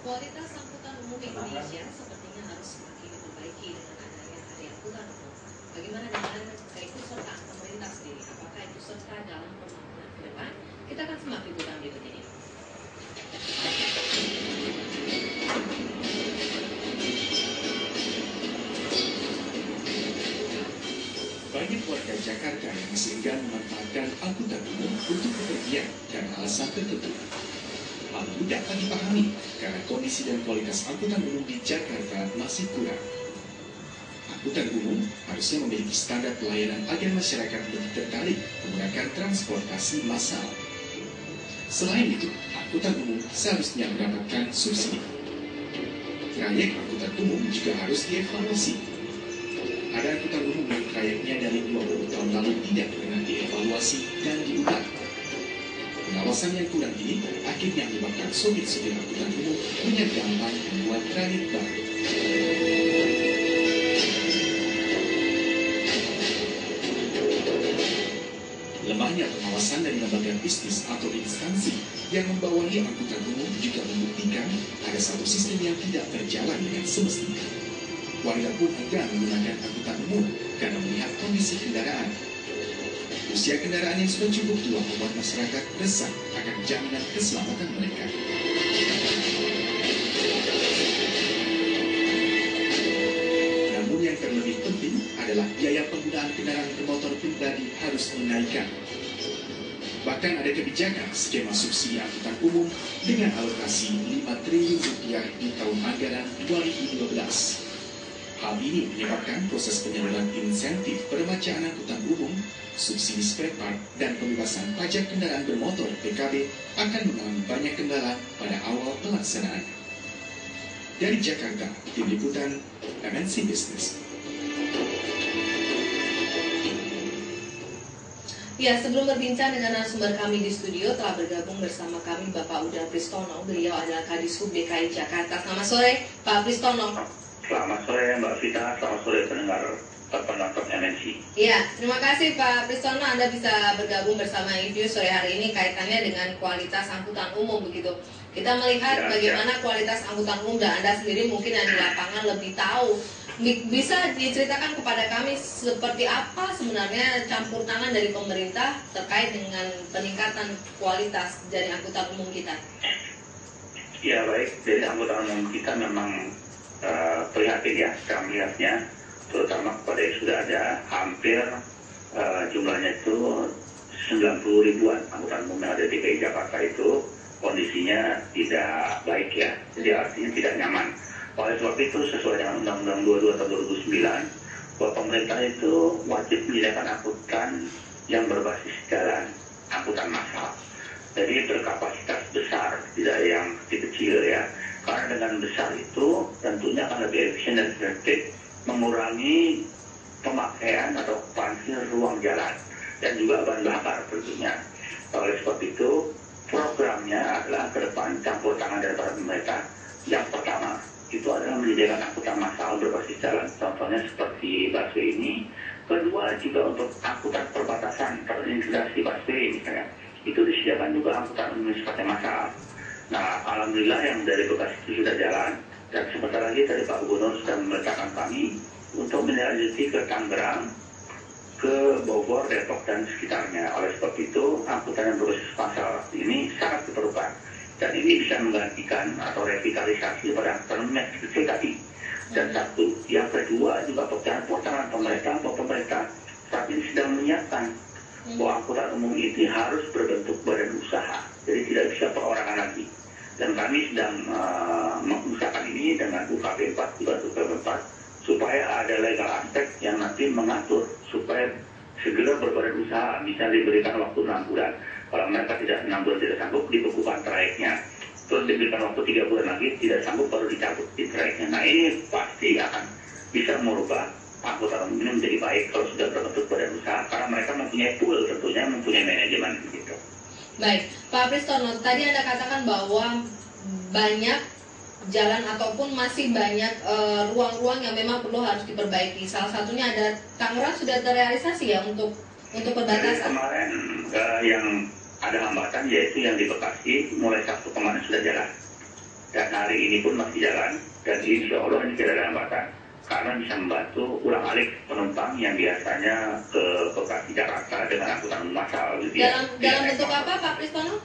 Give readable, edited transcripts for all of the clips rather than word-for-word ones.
Kualitas angkutan umum Indonesia sepertinya harus semakin diperbaiki dengan adanya hari angkutan umum. Bagaimana dengan keikutsertaan pemerintah sendiri? Apakah itu serta dalam pembangunan ke depan? Kita akan simak liputan berikut ini. Banyak warga Jakarta yang masih enggan memanfaatkan angkutan umum untuk bepergian dan alasan tertentu. Hal ini dapat dipahami karena kondisi dan kualitas angkutan umum di Jakarta masih kurang. Angkutan umum harusnya memiliki standar pelayanan agar masyarakat lebih tertarik menggunakan transportasi massal. Selain itu, angkutan umum seharusnya mendapatkan subsidi. Trayek angkutan umum juga harus dievaluasi. Ada angkutan umum yang trayeknya dari 20 tahun lalu tidak pernah dievaluasi dan diulang. Pengawasan yang kurang ini akhirnya menyebabkan sopir-sopir angkutan umum punya gampang membuat trayek baru. Lemahnya pengawasan dari lembaga bisnis atau instansi yang membawahi angkutan umum juga membuktikan ada satu sistem yang tidak berjalan dengan semestinya. Warga pun enggan menggunakan angkutan umum karena melihat kondisi kendaraan. Usia kendaraan yang sudah cukup tua membuat masyarakat resah akan jaminan keselamatan mereka. Namun yang terlebih penting adalah biaya penggunaan kendaraan bermotor pribadi harus dinaikkan. Bahkan ada kebijakan skema subsidi angkutan umum dengan alokasi 5 triliun rupiah di tahun anggaran 2012. Hal ini menyebabkan proses penyaluran insentif permajaan angkutan umum, subsidi spare part, dan pembebasan pajak kendaraan bermotor (PKB) akan mengalami banyak kendala pada awal pelaksanaan. Dari Jakarta, tim liputan MNC Business. Ya, sebelum berbincang dengan narasumber kami di studio, telah bergabung bersama kami Bapak Uda Pristono. Beliau adalah Kadishub DKI Jakarta. Selamat sore, Pak Pristono. Selamat sore Mbak Vita, selamat sore penonton MNC. Iya, terima kasih Pak Pristono, Anda bisa bergabung bersama IView sore hari ini kaitannya dengan kualitas angkutan umum begitu. Kita melihat bagaimana kualitas angkutan umum dan Anda sendiri mungkin yang di lapangan lebih tahu. Bisa diceritakan kepada kami seperti apa sebenarnya campur tangan dari pemerintah terkait dengan peningkatan kualitas dari angkutan umum kita? Ya baik, dari angkutan umum kita memang prihatin ya, sekarang melihatnya, terutama kepada yang sudah ada hampir jumlahnya itu 90 ribuan angkutan umum yang ada di DKI Jakarta itu kondisinya tidak baik ya, jadi artinya tidak nyaman. Oleh sebab itu sesuai dengan Undang-Undang 22 tahun 2009 bahwa pemerintah itu wajib menyediakan angkutan yang berbasis jalan, angkutan massal. Jadi berkapasitas besar, tidak yang kecil ya. Karena dengan besar itu tentunya akan lebih efisien dan efektif mengurangi pemakaian atau okupansi ruang jalan dan juga bahan bakar tentunya. Oleh sebab itu programnya adalah ke depan campur tangan dari para pemerintah. Yang pertama itu adalah menyediakan angkutan massal berbasis jalan, contohnya seperti busway ini. Kedua juga untuk angkutan perbatasan, terintegrasi busway misalnya, itu disediakan juga angkutan umum sifatnya massal. Nah, alhamdulillah yang dari Bekasi itu sudah jalan, dan sebentar lagi tadi Pak Gubernur sudah memerintahkan kami untuk menindaklanjuti ke Tangerang, ke Bogor, Depok, dan sekitarnya. Oleh sebab itu, angkutan yang berbasis massal ini sangat diperlukan. Dan ini bisa menggantikan atau revitalisasi pada angkutan umum yang kecil tadi. Dan satu, yang kedua juga pertangan pemerintah, bahwa pemerintah saat ini sedang menyiapkan bahwa angkutan umum itu harus berbentuk badan usaha, jadi tidak bisa perorangan lagi. Dan kami sedang mengusahakan ini dengan UKP 4, juga UKP 4, supaya ada legal aspek yang nanti mengatur supaya segera berbadan usaha, bisa diberikan waktu 6 bulan. Kalau mereka tidak 6 bulan tidak sanggup, dibekukan trayeknya. Terus diberikan waktu 3 bulan lagi, tidak sanggup, baru dicabut di trayeknya. Nah ini pasti akan bisa merubah angkutan umum ini menjadi baik kalau sudah berbentuk badan usaha, karena mereka mempunyai pool, tentunya mempunyai manajemen gitu. Baik, Pak Pristono, tadi Anda katakan bahwa banyak jalan ataupun masih banyak ruang-ruang yang memang perlu harus diperbaiki. Salah satunya ada Tangerang sudah terrealisasi ya untuk perbatasan. Jadi kemarin yang ada hambatan, yaitu yang di Bekasi mulai Sabtu kemarin sudah jalan. Dan hari ini pun masih jalan, dan insya Allah ini tidak ada hambatan. Karena bisa membantu ulang-alik penumpang yang biasanya ke Bekasi Jakarta dengan angkutan massal. Dalam bentuk apa Pak Pristono?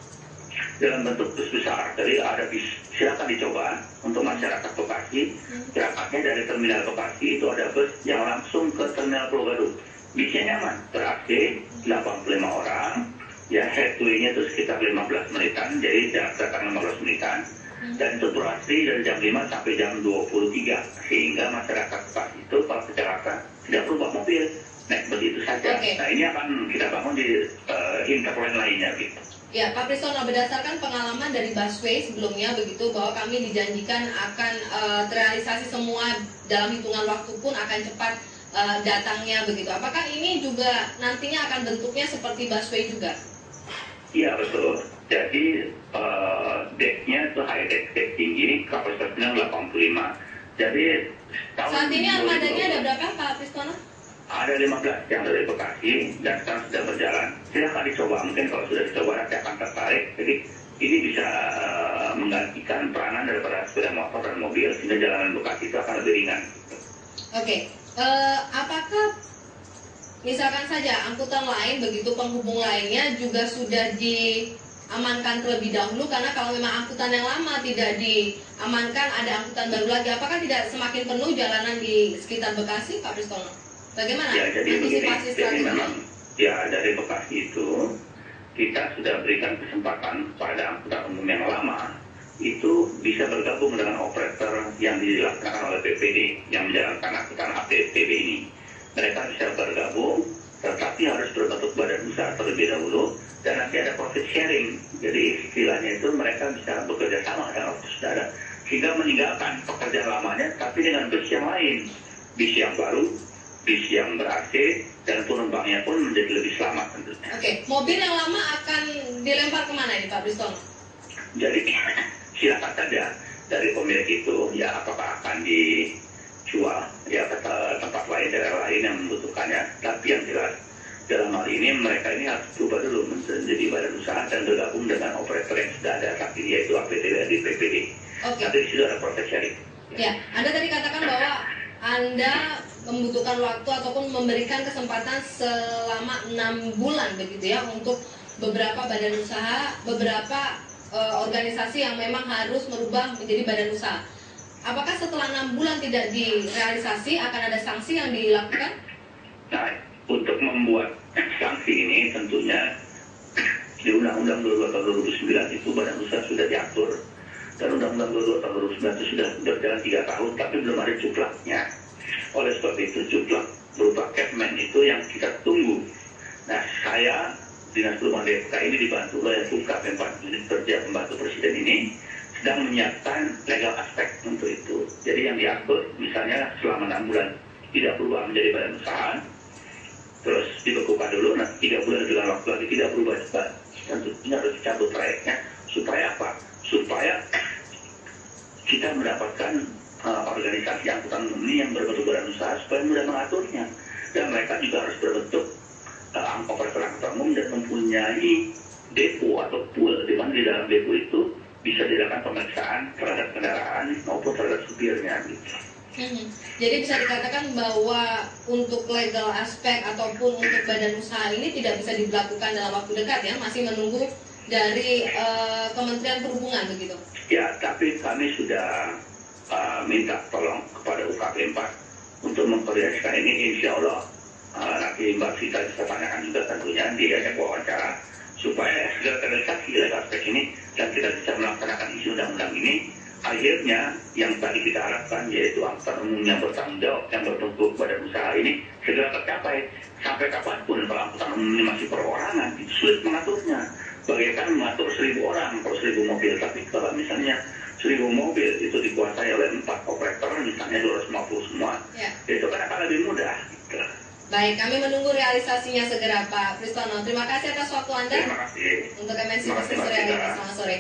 Dalam bentuk bus besar. Jadi ada bis, silakan dicoba untuk masyarakat Bekasi. Berangkatnya dari terminal Bekasi itu ada bus yang langsung ke terminal Pulau Gadung. Bisnya nyaman, ber-AC, 85 orang. Ya, headway-nya itu sekitar 15 menitan, jadi jarak datang 15 menitan. Dan itu durasi dari jam 5 sampai jam 23, sehingga masyarakat Bekasi itu kalau ke Jakarta tidak perlu bawa mobil, naik bus itu saja. Okay. Nah, ini akan kita bangun di interline lainnya gitu. Ya, Pak Pristono, berdasarkan pengalaman dari busway sebelumnya begitu bahwa kami dijanjikan akan terrealisasi semua dalam hitungan waktu pun akan cepat datangnya begitu. Apakah ini juga nantinya akan bentuknya seperti busway juga? Iya, betul. Jadi decknya itu high deck tinggi, kapasitasnya 85. Jadi saat ini armadanya ada berapa Pak Pristono? Ada 15 yang dari Bekasi dan sekarang sudah berjalan. Silahkan dicoba, mungkin kalau sudah dicoba nanti akan tertarik. Jadi ini bisa menggantikan peranan daripada sepeda motor dan mobil, sehingga jalanan Bekasi itu akan lebih ringan. Oke, apakah misalkan saja angkutan lain begitu penghubung lainnya juga sudah diamankan terlebih dahulu, karena kalau memang angkutan yang lama tidak diamankan, ada angkutan baru lagi, apakah tidak semakin penuh jalanan di sekitar Bekasi Pak Pristono? Bagaimana Ya, jadi antisipasi jadi strateginya? memang ya dari Bekasi itu kita sudah berikan kesempatan pada angkutan umum yang lama itu bisa bergabung dengan operator yang dilaksanakan oleh PPD yang menjalankan angkutan APSTB ini. Mereka bisa bergabung, tetapi harus berbentuk badan usaha terlebih dahulu, dan nanti ada profit sharing. Jadi istilahnya itu mereka bisa bekerja sama dengan saudara, sehingga meninggalkan pekerjaan lamanya, tapi dengan bis yang lain, bis yang baru, bis yang ber-AC, dan penumpangnya pun menjadi lebih selamat tentunya. Oke, mobil yang lama akan dilempar kemana ini Pak Pristono? Jadi silakan saja dari pemilik itu, ya apakah akan dijual ya ke tempat lain, daerah lain yang membutuhkannya. Tapi yang jelas dalam hal ini mereka ini harus berubah dulu menjadi badan usaha dan bergabung dengan operator yang sudah ada saat ini, yaitu APTB dan PPD. Oke. Nanti di situ ada proses sharing. Ya, Anda tadi katakan bahwa Anda membutuhkan waktu ataupun memberikan kesempatan selama 6 bulan begitu ya untuk beberapa badan usaha, beberapa organisasi yang memang harus merubah menjadi badan usaha. Apakah setelah 6 bulan tidak direalisasi akan ada sanksi yang dilakukan? Nah, untuk membuat sanksi ini tentunya di Undang-Undang 22 tahun 2009 itu badan usaha sudah diatur, dan Undang-Undang 22 tahun 2009 itu sudah berjalan 3 tahun tapi belum ada cuplaknya. Oleh sebab itu cuplak berupa Kepmen itu yang kita tunggu. Nah, saya Dinas Perumahan DPK ini dibantu oleh UKP 4 unit kerja pembantu presiden ini sedang menyiapkan legal aspek untuk itu. Jadi yang diatur misalnya selama 6 bulan tidak berubah menjadi badan usaha, terus dibekukan dulu, nah 3 bulan dengan waktu lagi tidak berubah juga, tentunya harus dicabut trayeknya. Supaya apa? Supaya kita mendapatkan organisasi angkutan umum ini yang berbentuk badan usaha supaya mudah mengaturnya, dan mereka juga harus berbentuk operator angkutan umum dan mempunyai depo atau pool di mana di dalam depo itu bisa dilakukan pemeriksaan terhadap kendaraan maupun terhadap supirnya. Jadi bisa dikatakan bahwa untuk legal aspek ataupun untuk badan usaha ini tidak bisa dilakukan dalam waktu dekat ya, masih menunggu dari Kementerian Perhubungan begitu. Ya, tapi kami sudah minta tolong kepada UKP 4 untuk mengkoordinasikan ini. Insya Allah nanti Mbak Vita bisa tanyakan juga tentunya di ajak wawancara supaya segera terrealisasi legal aspek ini dan kita bisa melaksanakan isi undang-undang ini. Akhirnya yang tadi kita harapkan yaitu angkutan umum yang bertanggung jawab yang berbentuk badan usaha ini segera tercapai. Sampai kapanpun kalau angkutan umum ini masih perorangan, itu sulit mengaturnya. Bagaikan mengatur 1.000 orang kalau 1.000 mobil, tapi kalau misalnya 1.000 mobil itu dikuasai oleh 4 operator, misalnya 250 semua, ya, itu kan akan lebih mudah. Gitu. Baik, kami menunggu realisasinya segera Pak Pristono. Terima kasih atas waktu Anda. Terima kasih. Untuk MNC Business sore hari ini. Selamat sore.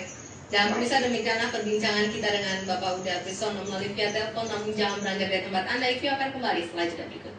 Dan pemirsa, demikianlah perbincangan kita dengan Bapak Uda Pristono melalui via telepon. Namun jangan beranjak dari tempat Anda. IQ akan kembali setelah jeda berikut.